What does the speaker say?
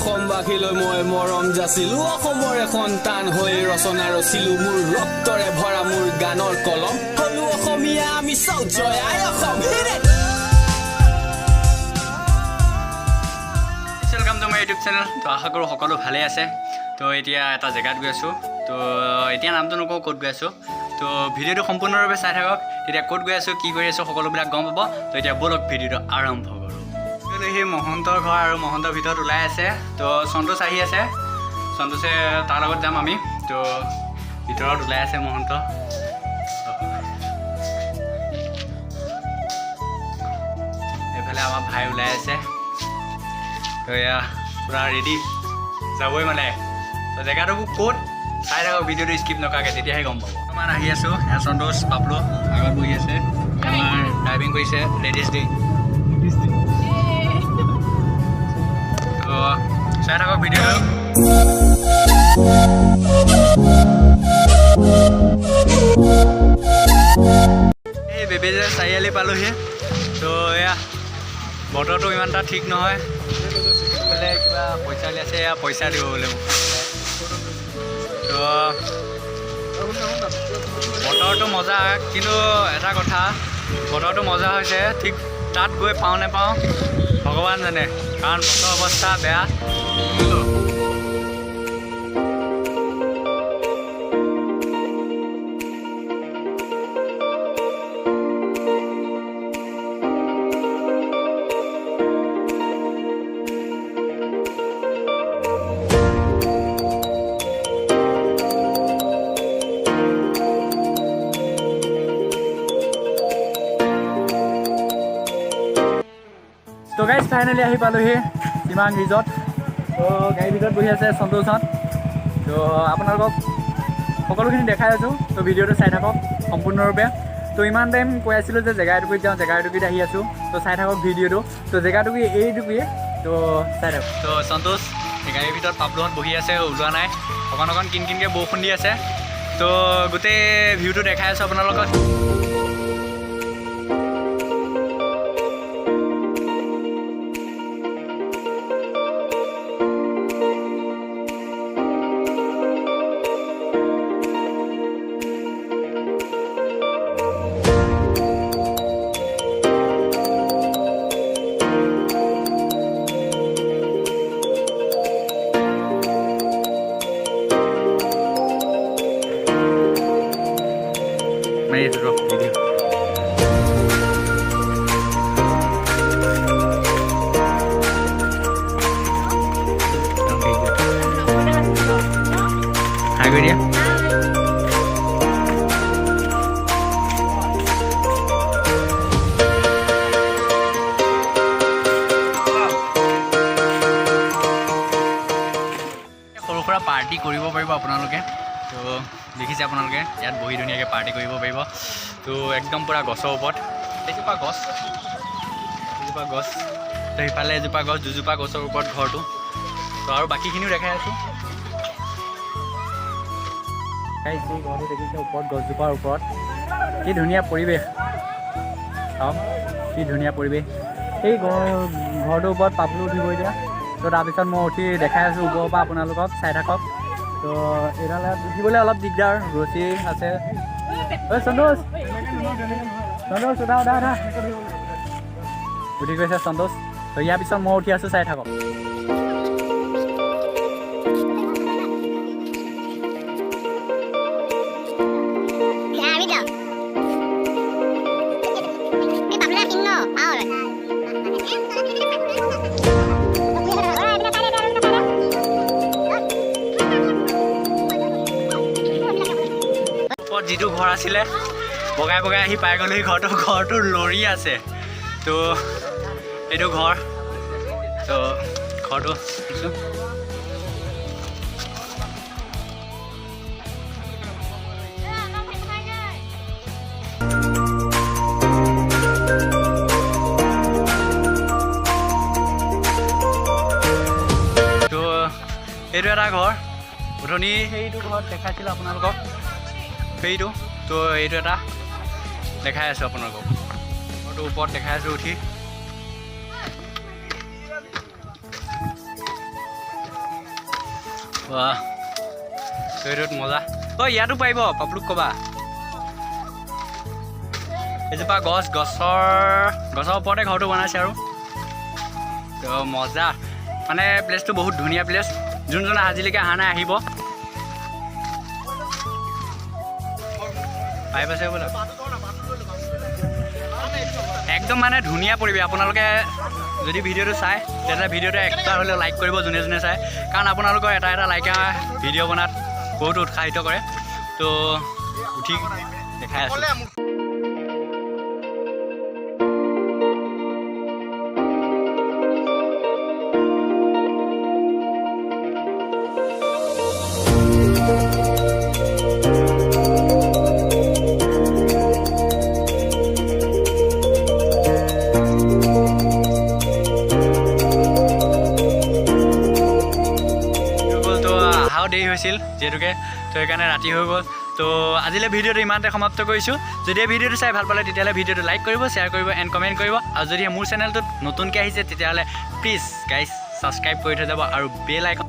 অসমবাসীলৈ মই মৰম যাচিলো অসমৰে সন্তান হৈ ৰচনা ৰচিলো মোৰ ৰক্তৰে ভৰা মোৰ গানৰ কলম হলো অসমীয়া আমি চাও জয় আই Asom welcome to my YouTube channel তো আশা কৰোঁ সকলো ভালে আছে তো এতিয়া এটা জেগাত গৈ আছোঁ তো এতিয়া নামটো নকওঁ ক'ত গৈ আছোঁ তো ভিডিঅ'টো সম্পূৰ্ণৰূপে চাই থাকক তেতিয়া ক'ত গৈ আছোঁ কি কৰি আছোঁ সকলোবিলাক গম পাব তো এতিয়া ব'লক ভিডিঅ'টো আৰম্ভ কৰোঁ সেই মহন্তৰ ঘৰ আৰু মহন্তৰ ভিতৰত ওলাই আছে তো সন্তোষ আহি আছে সন্তোষে তাৰ লগত যাম আমি তো ভিতৰত ওলাই আছে মহন্ত এইফালে আমাৰ ভাই ওলাই আছে তো এয়া পুৰা ৰেডি যাবই মানে তো জেগাটো ক'ত চাই থাকক ভিডিঅ'টো স্কিপ নকৰাকৈ তেতিয়াহে গম পাব অকণমান আহি আছোঁ এয়া সন্তোষ পাপলো আগত বহি আছে আমাৰ ড্ৰাইভিং কৰিছে লেডিজ ডে তো চাই থাকক ভিডিঅ'টো এই বেবেজীয়া চাৰিআলি পালোহি তো এয়া বতৰটো ইমান এটা ঠিক নহয় বোলে কিবা পইচা উলিয়াইছে এয়া পইচা দিব বোলে মোক তো বতৰটো মজা কিন্তু এটা কথা বতৰটো মজা হৈছে ঠিক তাত গৈ পাওঁ নেপাওঁ ভগৱান জানে কাৰণ বতৰ অৱস্থা বেয়া তো গাইজ ফাইনেলি আহি পালোহি চিমাং ৰিজৰ্ট তো গাড়ীৰ ভিতৰত বহি আছে সন্তোষহঁত তো আপোনালোকক সকলোখিনি দেখাই আছোঁ তো ভিডিঅ'টো চাই থাকক সম্পূৰ্ণৰূপে তো ইমান টাইম কৈ আছিলোঁ যে জেগা এটুকুৰিত যাওঁ জেগা এটুকুৰিত আহি আছোঁ তো চাই থাকক ভিডিঅ'টো তো জেগাটুকুৰি এইটুকুৰিয়ে তো চাই থাকক তো সন্তোষ গাড়ীৰ ভিতৰত পাপলোহঁত বহি আছে ওলোৱা নাই অকণ অকণ কিন কিনকৈ বৰষুণ দি আছে তো গোটেই ভিউটো দেখাই আছোঁ আপোনালোকক Made it rough video. Hi, video. সৰু সুৰা পাৰ্টি কৰিব পাৰিব আপোনালোকে তো দেখিছে আপোনালোকে ইয়াত বহি ধুনীয়াকৈ পাৰ্টি কৰিব পাৰিব তো একদম পূৰা গছৰ ওপৰত এজোপা গছ তো সিফালে এজোপা গছ দুজোপা গছৰ ওপৰত ঘৰটো তো আৰু বাকীখিনিও দেখাই আছোঁ ঘৰটো দেখিছে ওপৰত গছজোপাৰ ওপৰত কি ধুনীয়া পৰিৱেশ চাওক কি ধুনীয়া পৰিৱেশ সেই ঘৰটোৰ ওপৰত পাপলো উঠিব এতিয়া তো তাৰপিছত মই উঠি দেখাই আছোঁ ওপৰৰ পৰা আপোনালোকক চাই থাকক তো এইডাল উঠিবলৈ অলপ দিগদাৰ ৰছী আছে ঐ সন্তোষ উঠা উঠি গৈছে সন্তোষ তো ইয়াৰ পিছত মই উঠি আছোঁ চাই থাকক যিটো ঘৰ আছিলে বগাই বগাই আহি পাই গ'লো সেই ঘৰটো লৰি আছে তো এইটো ঘৰ তো ঘৰটো তো এইটো এটা ঘৰ উঠনি সেইটো ঘৰত দেখাইছিলোঁ আপোনালোকক সেইটো তো এইটো এটা দেখাই আছোঁ আপোনালোকক ঘৰটোৰ ওপৰত দেখাই আছোঁ উঠি বাহ এইটোত মজা ঐ ইয়াতো পাৰিব পাপলুক ক'বা এজোপা গছৰ ওপৰতে ঘৰটো বনাইছে আৰু তো মজা মানে প্লেচটো বহুত ধুনীয়া প্লেচ যোনজনে আজিলৈকে অহা নাই আহিব পাই পাইছে বোলে একদম মানে ধুনীয়া পৰিৱেশ আপোনালোকে যদি ভিডিঅ'টো চাই তেতিয়া ভিডিঅ'টো একটা হ'লেও লাইক কৰিব যোনে যোনে চাই কাৰণ আপোনালোকৰ এটা লাইকে ভিডিঅ' বনাত বহুত উৎসাহিত কৰে তো উঠি দেখাই আছোঁ দেৰি হৈছিল যিহেতুকে তো সেইকাৰণে ৰাতি হৈ গ'ল তো আজিলৈ ভিডিঅ'টো ইমানতে সমাপ্ত কৰিছোঁ যদি ভিডিঅ'টো চাই ভাল পালে তেতিয়াহ'লে ভিডিঅ'টো লাইক কৰিব শ্বেয়াৰ কৰিব এণ্ড কমেণ্ট কৰিব আৰু যদি মোৰ চেনেলটোত নতুনকৈ আহিছে তেতিয়াহ'লে প্লিজ গাইজ ছাবস্ক্ৰাইব কৰি থৈ যাব আৰু বেল আইকন